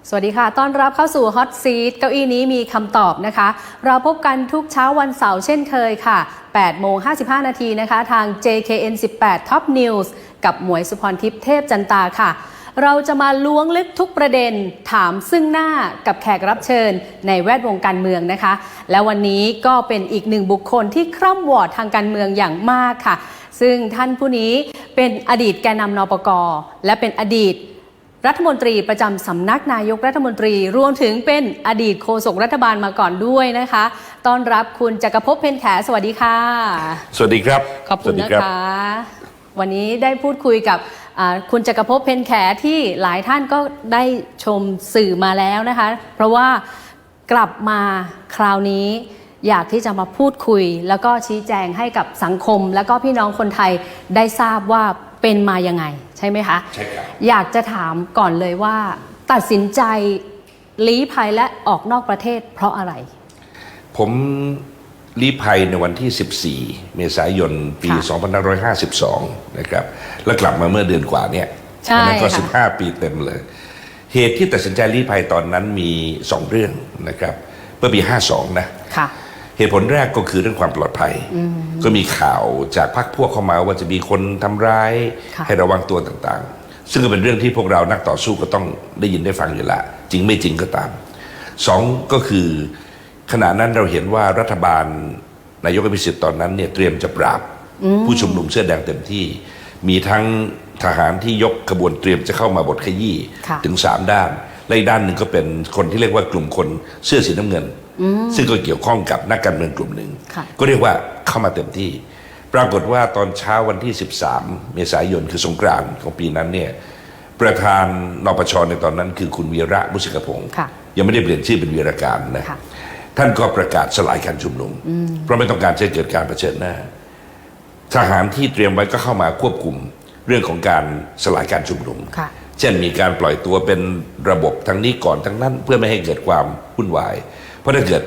สวัสดีค่ะต้อนรับเข้าสู่ Hot Seat เก้าอี้นี้มีคำตอบนะคะเราพบกันทุกเช้าวันเสาร์เช่นเคยค่ะ8:55 นาทีนะคะทาง JKN 18 Top News กับหมวยสุพรทิพย์เทพจันตาค่ะเราจะมาล้วงลึกทุกประเด็นถามซึ่งหน้ากับแขกรับเชิญในแวดวงการเมืองนะคะและวันนี้ก็เป็นอีกหนึ่งบุคคลที่คร่ำวอร์ดทางการเมืองอย่างมากค่ะซึ่งท่านผู้นี้เป็นอดีตแกนนำนปก.และเป็นอดีตรัฐมนตรีประจำสำนักนายกรัฐมนตรีรวมถึงเป็นอดีตโฆษกรัฐบาลมาก่อนด้วยนะคะต้อนรับคุณจักรภพ เพ็ญแขสวัสดีค่ะสวัสดีครับขอบคุณนะคะวันนี้ได้พูดคุยกับคุณจักรภพ เพ็ญแขที่หลายท่านก็ได้ชมสื่อมาแล้วนะคะเพราะว่ากลับมาคราวนี้อยากที่จะมาพูดคุยแล้วก็ชี้แจงให้กับสังคมแล้วก็พี่น้องคนไทยได้ทราบว่าเป็นมายังไงใช่ไหมคะใช่ครับอยากจะถามก่อนเลยว่าตัดสินใจลี้ภัยและออกนอกประเทศเพราะอะไรผมลี้ภัยในวันที่ 14 เมษายน ปี 2552 นะครับแล้วกลับมาเมื่อเดือนกว่าเนี่ยนั้นก็15 ปีเต็มเลยเหตุที่ตัดสินใจลี้ภัยตอนนั้นมี 2 เรื่องนะครับเมื่อปี 52 นะเหตุผลแรกก็คือเรื่องความปลอดภัยก็มีข่าวจากพรรคพวกเข้ามาว่าจะมีคนทำร้ายให้ระวังตัวต่างๆซึ่งก็เป็นเรื่องที่พวกเรานักต่อสู้ก็ต้องได้ยินได้ฟังอยู่ละจริงไม่จริงก็ตาม2ก็คือขณะนั้นเราเห็นว่ารัฐบาลนายกอภิสิทธิ์ตอนนั้นเนี่ยเตรียมจะปราบผู้ชุมนุมเสื้อแดงเต็มที่มีทั้งทหารที่ยกขบวนเตรียมจะเข้ามาบดขยี้ถึง3 ด้านและอีกด้านหนึ่งก็เป็นคนที่เรียกว่ากลุ่มคนเสื้อสีน้ำเงินซึ่งก็เกี่ยวข้องกับนักการเมืองกลุ่มหนึ่งก็เรียกว่าเข้ามาเต็มที่ปรากฏว่าตอนเช้าวันที่13 เมษายนคือสงกรานต์ของปีนั้นเนี่ยประธานนปช.ในตอนนั้นคือคุณวีระมุสิกพงศ์ยังไม่ได้เปลี่ยนชื่อเป็นวีรการนะท่านก็ประกาศสลายการชุมนุมเพราะไม่ต้องการจะเกิดการเผชิญหน้าทหารที่เตรียมไว้ก็เข้ามาควบคุมเรื่องของการสลายการชุมนุมเช่นมีการปล่อยตัวเป็นระบบทั้งนี้ก่อนทั้งนั้นเพื่อไม่ให้เกิดความวุ่นวายเพราะถ้าเกิด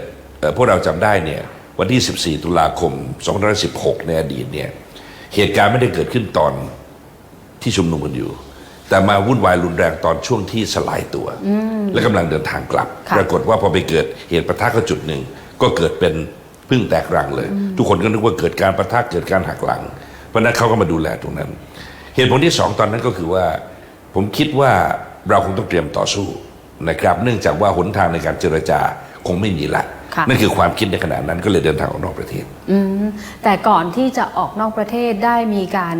พวกเราจำได้เนี่ยวันที่ 14 ตุลาคม 2516 ในอดีตเนี่ยเหตุการณ์ไม่ได้เกิดขึ้นตอนที่ชุมนุมกันอยู่แต่มาวุ่นวายรุนแรงตอนช่วงที่สลายตัวและกำลังเดินทางกลับปรากฏว่าพอไปเกิดเหตุปะทะก็จุดหนึ่งก็เกิดเป็นพึ่งแตกรังเลยทุกคนก็นึกว่าเกิดการปะทะเกิดการหักหลังเพราะนั้นเขาก็มาดูแลตรงนั้นเหตุผลที่2ตอนนั้นก็คือว่าผมคิดว่าเราคงต้องเตรียมต่อสู้นะครับเนื่องจากว่าหนทางในการเจรจาคงไม่มีละนั่นคือความคิดในขณะนั้นก็เลยเดินทางออกนอกประเทศแต่ก่อนที่จะออกนอกประเทศได้มีการ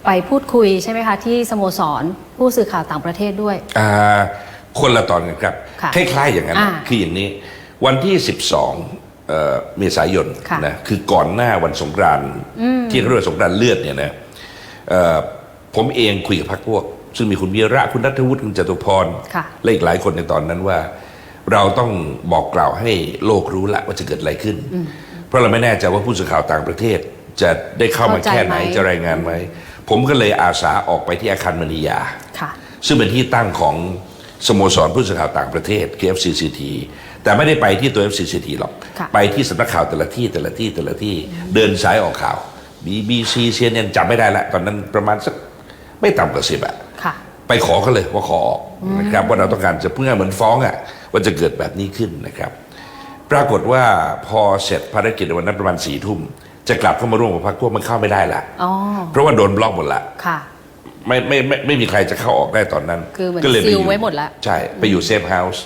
ไปพูดคุยใช่ไหมคะที่สโมสรผู้สื่อข่าวต่างประเทศด้วยคนละตอนกันครับคล้ายๆอย่างนั้นคืออย่างนี้วันที่12 เมษายนนะคือก่อนหน้าวันสงกรานต์ที่เรียกว่าสงกรานต์เลือดเนี่ยนะผมเองคุยกับพรรคพวกซึ่งมีคุณวีระคุณณัฐวุฒิคุณจตุพรและอีกหลายคนในตอนนั้นว่าเราต้องบอกกล่าวให้โลกรู้ละว่าจะเกิดอะไรขึ้นเพราะเราไม่แน่ใจว่าผู้สื่อข่าวต่างประเทศจะได้เข้ามาแค่ไหนจะรายงานไหมผมก็เลยอาสาออกไปที่อาคารมณียาซึ่งเป็นที่ตั้งของสโมสรผู้สื่อข่าวต่างประเทศ FCCT แต่ไม่ได้ไปที่ตัว FCCT หรอกไปที่สำนักข่าวแต่ละที่เดินสายออกข่าว BBC CNN จำไม่ได้ละตอนนั้นประมาณสักไม่ต่ำกว่า10ไปขอเขาเลยว่าขอออกนะครับว่าเราต้องการจะเพื่อเหมือนฟ้องว่าจะเกิดแบบนี้ขึ้นนะครับปรากฏว่าพอเสร็จภารกิจในวันนั้นประมาณ4 ทุ่มจะกลับเข้ามาร่วมกับพรรคพวกมันเข้าไม่ได้ละเพราะว่าโดนบล็อกหมดละไม่มีใครจะเข้าออกได้ตอนนั้นก็เลยซิลไว้หมดละใช่ไปอยู่เซฟเฮาส์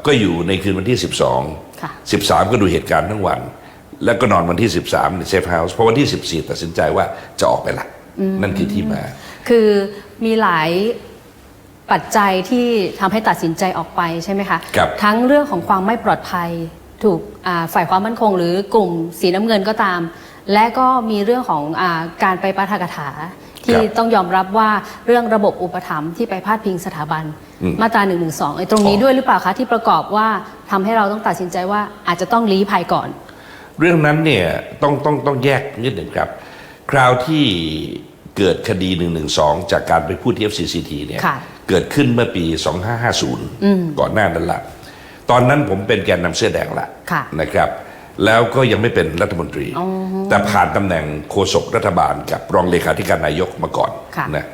ก็อยู่ในคืนวันที่13ก็ดูเหตุการณ์ทั้งวันแล้วก็นอนวันที่13ในเซฟเฮาส์เพราะวันที่14ตัดสินใจว่าจะออกไปละนั่นคือที่มาคือมีหลายปัจจัยที่ทำให้ตัดสินใจออกไปใช่ไหมคะทั้งเรื่องของความไม่ปลอดภัยถูกฝ่ายความมั่นคงหรือกลุ่มสีน้ำเงินก็ตามและก็มีเรื่องของการไปปาฐกถาที่ต้องยอมรับว่าเรื่องระบบอุปถัมภ์ที่ไปพาดพิงสถาบันมาตรา112ตรงนี้ด้วยหรือเปล่าคะที่ประกอบว่าทำให้เราต้องตัดสินใจว่าอาจจะต้องลี้ภัยก่อนเรื่องนั้นเนี่ยต้องแยกนิดหนึ่งครับคราวที่เกิดคดี112จากการไปพูดที่ FCCT เนี่ยเกิดขึ้นเมื่อปี 2550ก่อนหน้านั้นละตอนนั้นผมเป็นแกนนำเสื้อแดงละนะครับแล้วก็ยังไม่เป็นรัฐมนตรีแต่ผ่านตำแหน่งโฆษกรัฐบาลกับรองเลขาธิการนายกมาก่อนนะ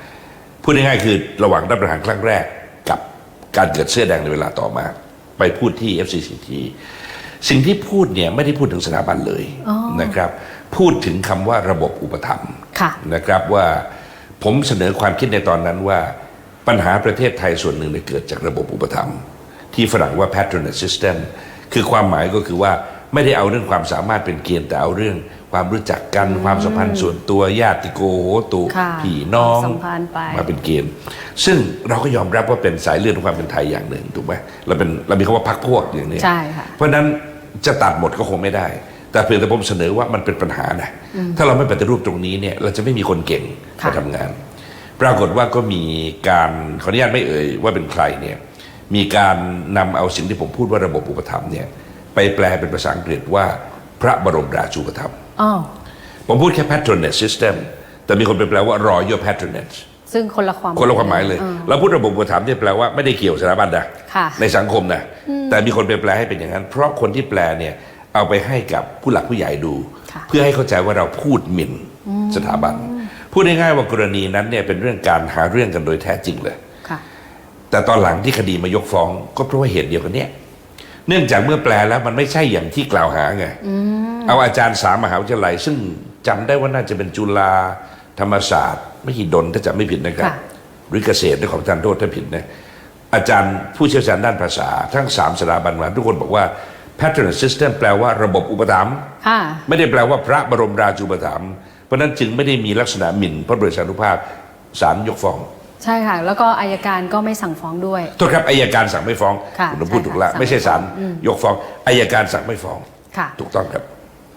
พูดง่ายๆคือระหว่างรัฐประหารครั้งแรกกับ การเกิดเสื้อแดงในเวลาต่อมาไปพูดที่ FCCT สิ่งที่พูดเนี่ยไม่ได้พูดถึงสถาบันเลยนะครับพูดถึงคำว่าระบบอุปถัมภ์นะครับว่าผมเสนอความคิดในตอนนั้นว่าปัญหาประเทศไทยส่วนหนึ่งเกิดจากระบบอุปถัมภ์ที่ฝรั่งว่า patronage system คือความหมายก็คือว่าไม่ได้เอาเรื่องความสามารถเป็นเกณฑ์แต่เอาเรื่องความรู้จักกันความสัมพันธ์ส่วนตัวญาติโกโหตุพี่น้องมาเป็นเกณฑ์ซึ่งเราก็ยอมรับว่าเป็นสายเลือดของความเป็นไทยอย่างหนึ่งถูกไหมเรามีคำว่าพรรคพวกอย่างนี้เพราะนั้นจะตัดหมดก็คงไม่ได้แต่เพียงแต่ผมเสนอว่ามันเป็นปัญหานะถ้าเราไม่ปฏิรูปตรงนี้เนี่ยเราจะไม่มีคนเก่งมาทำงานปรากฏว่าก็มีการขออนุญาตไม่เอ่ยว่าเป็นใครเนี่ยมีการนำเอาสิ่งที่ผมพูดว่าระบบอุปถัมภ์เนี่ยไปแปลเป็นภาษาอังกฤษว่าพระบรมราชูปถัมภ์ผมพูดแค่ patronage system แต่มีคนไปแปลว่า royal patronage ซึ่งคนละความหมายเลยเราพูดระบบอุปถัมภ์ที่แปลว่าไม่ได้เกี่ยวสถาบันนะในสังคมนะแต่มีคนไปแปลให้เป็นอย่างนั้นเพราะคนที่แปลเนี่ยเอาไปให้กับผู้หลักผู้ใหญ่ดูเพื่อให้เข้าใจว่าเราพูดหมิ่นสถาบันพูดง่ายๆว่ากรณีนั้นเนี่ยเป็นเรื่องการหาเรื่องกันโดยแท้จริงเลยแต่ตอนหลังที่คดีมายกฟ้องก็เพราะว่าเหตุเดียวกันเนี่ยเนื่องจากเมื่อแปลแล้วมันไม่ใช่อย่างที่กล่าวหาไงเอาอาจารย์3 มหาวิทยาลัยซึ่งจำได้ว่าน่าจะเป็นจุฬาธรรมศาสตร์มหิดลถ้าจำไม่ผิดนะครับหรือเกษตรด้วยของทานโทษถ้าผิดนะอาจารย์ผู้เชี่ยวชาญด้านภาษาทั้ง3 สถาบันมาทุกคนบอกว่า patronage system แปลว่าระบบอุปถัมภ์ไม่ได้แปลว่าพระบรมราชูปถัมภ์เพราะนั้นจึงไม่ได้มีลักษณะหมิ่นพระบรมราชานุภาพศาลยกฟ้องใช่ค่ะแล้วก็อัยการก็ไม่สั่งฟ้องด้วยโทษครับอัยการสั่งไม่ฟ้องคุณพูดถูกแล้วไม่ใช่ศาลยกฟ้องอัยการสั่งไม่ฟ้องถูกต้องครับ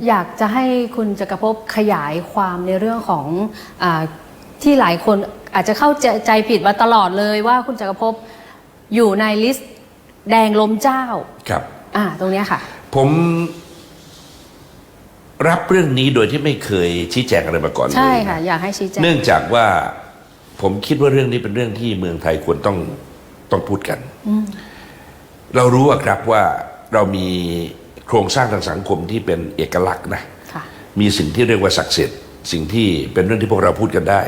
อยากจะให้คุณจักรภพขยายความในเรื่องของที่หลายคนอาจจะเข้าใจผิดมาตลอดเลยว่าคุณจักรภพอยู่ในลิสต์แดงล้มเจ้าครับตรงนี้ค่ะผมรับเรื่องนี้โดยที่ไม่เคยชี้แจงอะไรมาก่อนเลยใช่ค่ะอยากให้ชี้แจงเนื่องจากว่าผมคิดว่าเรื่องนี้เป็นเรื่องที่เมืองไทยควรต้องพูดกันเรารู้ครับว่าเรามีโครงสร้างทางสังคมที่เป็นเอกลักษณ์นะมีสิ่งที่เรียกว่าศักดิ์สิทธิ์สิ่งที่เป็นเรื่องที่พวกเราพูดกันได้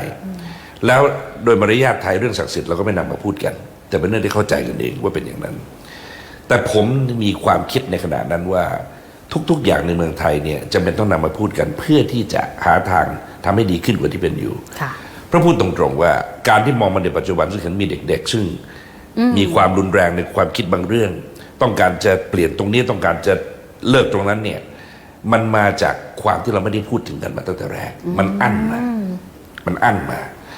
แล้วโดยมารยาทไทยเรื่องศักดิ์สิทธิ์เราก็ไม่นำมาพูดกันแต่เป็นเรื่องที่เข้าใจกันเองว่าเป็นอย่างนั้นแต่ผมมีความคิดในขณะนั้นว่าทุกๆอย่างในเมืองไทยเนี่ยจำเป็นต้องนำมาพูดกันเพื่อที่จะหาทางทำให้ดีขึ้นกว่าที่เป็นอยู่เพราะพูดตรงๆว่าการที่มองมาในปัจจุบันซึ่งเห็นมีเด็กๆซึ่งมีความรุนแรงในความคิดบางเรื่องต้องการจะเปลี่ยนตรงนี้ต้องการจะเลิกตรงนั้นเนี่ยมันมาจากความที่เราไม่ได้พูดถึงกันมาตั้งแต่แรกมันอั้นมาเ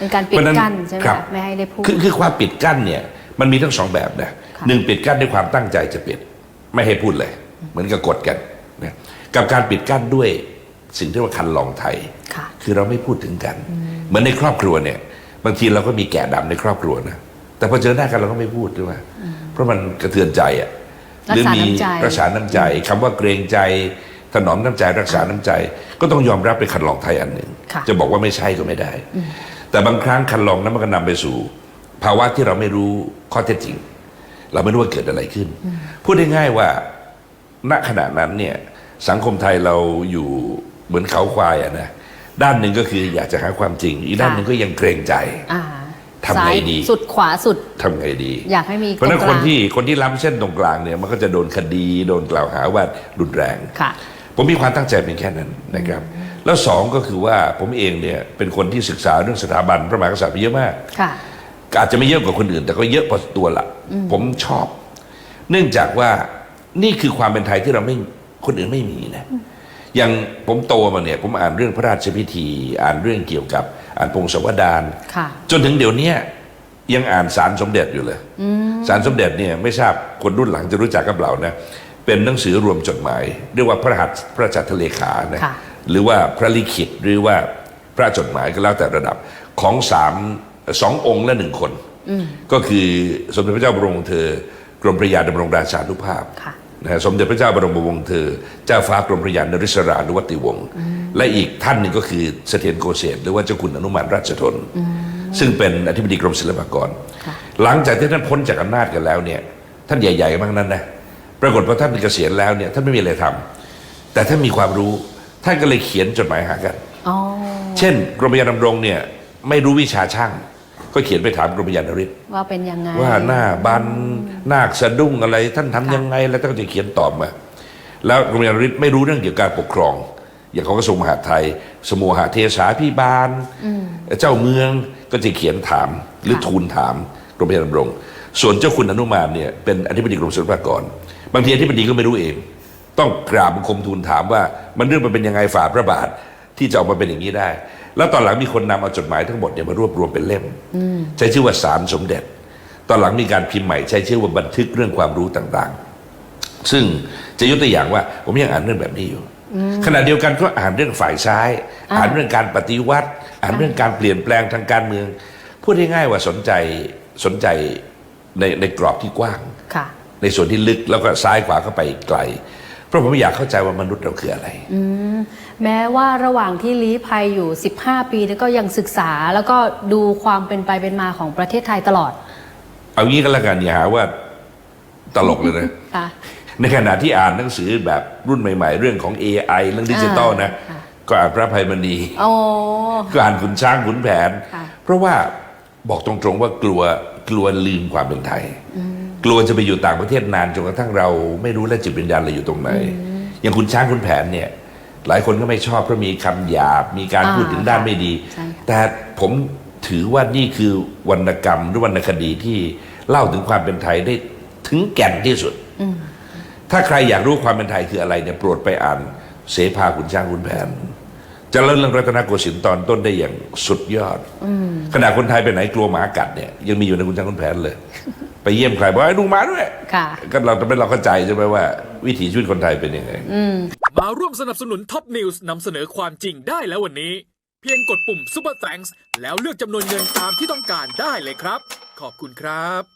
ป็นการปิดกั้นใช่ไหมไม่ให้ได้พูดคือความปิดกั้นเนี่ยมันมีทั้ง2 แบบนะ1ปิดกั้นด้วยความตั้งใจจะปิดไม่ให้พูดเลยเหมือนกับกดกันนะกับการปิดกั้นด้วยสิ่งที่ว่าคันลองไทยคือเราไม่พูดถึงกันเหมือนในครอบครัวเนี่ยบางทีเราก็มีแกะดำในครอบครัวนะแต่พอเจอหน้ากันเราก็ไม่พูดใช่ไหมเพราะมันกระเทือนใจหรือมีรักษาน้ำใจคำว่าเกรงใจถนอมน้ำใจรักษาน้ำใจก็ต้องยอมรับเป็นคันลองไทยอันหนึ่งจะบอกว่าไม่ใช่ก็ไม่ได้แต่บางครั้งคันลองนั้นมันก็นำไปสู่ภาวะที่เราไม่รู้ข้อเท็จจริงเราไม่รู้ว่าเกิดอะไรขึ้นพูดได้ง่ายว่าณขณะนั้นเนี่ยสังคมไทยเราอยู่เหมือนเขาควายนะด้านหนึ่งก็คืออยากจะหาความจริงอีกด้านหนึ่งก็ยังเกรงใจทำไงดีสุดขวาสุดทำไงดีอยากให้มีเพราะนั้นคนที่ล้ำเส้นตรงกลางเนี่ยมันก็จะโดนคดีโดนกล่าวหาว่ารุนแรงผมมีความตั้งใจเป็นแค่นั้นนะครับแล้ว2ก็คือว่าผมเองเนี่ยเป็นคนที่ศึกษาเรื่องสถาบันพระมหากษัตริย์ไปเยอะมากอาจจะไม่เยอะกว่าคนอื่นแต่ก็เยอะพอตัวละผมชอบเนื่องจากว่านี่คือความเป็นไทยที่เราไม่คนอื่นไม่มีนะอย่างผมโตมาเนี่ยผมอ่านเรื่องพระราชพิธีอ่านเรื่องเกี่ยวกับอ่านพงศาวดารจนถึงเดี๋ยวนี้ยังอ่านสารสมเด็จอยู่เลยสารสมเด็จเนี่ยไม่ทราบคนรุ่นหลังจะรู้จักกับเรานะเป็นหนังสือรวมจดหมายเรียกว่าพระหัตถ์พระราชทเลขานะหรือว่าพระลิขิตหรือว่าพระจดหมายก็แล้วแต่ระดับของ2 องค์และ 1 คนก็คือสมเด็จพระเจ้าบรมวงศ์เธอกรมพระยาดำรงราชานุภาพสมเด็จพระเจ้าบรมวงศ์เธอเจ้าฟ้ากรมพระยานริศรานุวัติวงศ์และอีกท่านหนึ่งก็คือเสถียรโกเศษหรือว่าเจ้าคุณอนุมานราชทนซึ่งเป็นอธิบดีกรมศิลปากรหลังจากที่ท่านพ้นจากอำนาจกันแล้วเนี่ยท่านใหญ่ๆบ้างนั้นนะปรากฏว่าท่านเกษียณแล้วเนี่ยท่านไม่มีอะไรทำแต่ท่านมีความรู้ท่านก็เลยเขียนจดหมายหากันเช่นกรมพระยาดำรงเนี่ยไม่รู้วิชาช่าง ก็เขียนไปถามกรมพยานฤทธิ์ ว่าเป็นยังไง ว่าหน้าบันนาคสะดุ้งอะไรท่านทำยังไงแล้วท่านก็จะเขียนตอบมา แล้วกรมพยานฤทธิ์ไม่รู้เรื่องเกี่ยวกับการปกครอง อย่างของกระทรวงมหาดไทย สมุหเทศาพิบาลเจ้าเมืองก็จะเขียนถามหรือทูลถามกรมพยานดำรงส่วนเจ้าคุณอนุมานเนี่ยเป็นอธิบดีกรมศุลกากรบางทีอธิบดีก็ไม่รู้เอง ต้องกราบบังคมทูลถามว่ามันเรื่องมันเป็นยังไงฝ่าพระบาทที่จะออกมาเป็นอย่างนี้ได้ แล้วตอนหลังมีคนนำเอาจดหมายทั้งหมดเนี่ยมารวบรวมเป็นเล่มใช้ชื่อว่าสารสมเด็จ ตอนหลังมีการพิมพ์ใหม่ใช้ชื่อว่าบันทึกเรื่องความรู้ต่างๆ ซึ่งจะยกตัวอย่างว่าผมยังอ่านเรื่องแบบนี้อยู่ขณะเดียวกันก็อ่านเรื่องฝ่ายซ้าย อ่านเรื่องการปฏิวัติอ่านเรื่องการเปลี่ยนแปลงทางการเมืองพูดง่ายๆว่าสนใจในกรอบที่กว้างในส่วนที่ลึกแล้วก็ซ้ายขวาเข้าไปไกลเพราะผมอยากเข้าใจว่ามนุษย์เราคืออะไรแม้ว่าระหว่างที่ลี้ภัยอยู่15 ปีก็ยังศึกษาแล้วก็ดูความเป็นไปเป็นมาของประเทศไทยตลอดเอางี้ก็แล้วกันอย่าหาว่าตลกเลยนะในขณะที่อ่านหนังสือแบบรุ่นใหม่ๆเรื่องของ AI เรื่องดิจิตอลนะก็อ่านพระภัยมณีก็อ่านขุนช้างขุนแผนเพราะว่าบอกตรงๆว่ากลัวลืมความเป็นไทยกลัวจะไปอยู่ต่างประเทศนานจนกระทั่งเราไม่รู้และจิตวิญญาณเราอยู่ตรงไหนอย่างขุนช้างขุนแผนเนี่ยหลายคนก็ไม่ชอบเพราะมีคำหยาบมีการพูดถึงด้านไม่ดีแต่ผมถือว่านี่คือวรรณกรรมหรือวรรณคดีที่เล่าถึงความเป็นไทยได้ถึงแก่นที่สุดถ้าใครอยากรู้ความเป็นไทยคืออะไรเนี่ยโปรดไปอ่านเสภาขุนช้างขุนแผนจะเล่าเรื่องรัตนโกสินทร์ตอนต้นได้อย่างสุดยอดขณะคนไทยไปไหนกลัวหมากัดเนี่ยยังมีอยู่ในขุนช้างขุนแผนเลยไปเยี่ยมใครบอกให้ดูหมาด้วยก็เราเข้าใจใช่ไหมว่าวิถีชีวิตคนไทยเป็นยังไงมาร่วมสนับสนุนท็อปนิวส์นำเสนอความจริงได้แล้ววันนี้เพียงกดปุ่ม Super Thanks แล้วเลือกจำนวนเงินตามที่ต้องการได้เลยครับขอบคุณครับ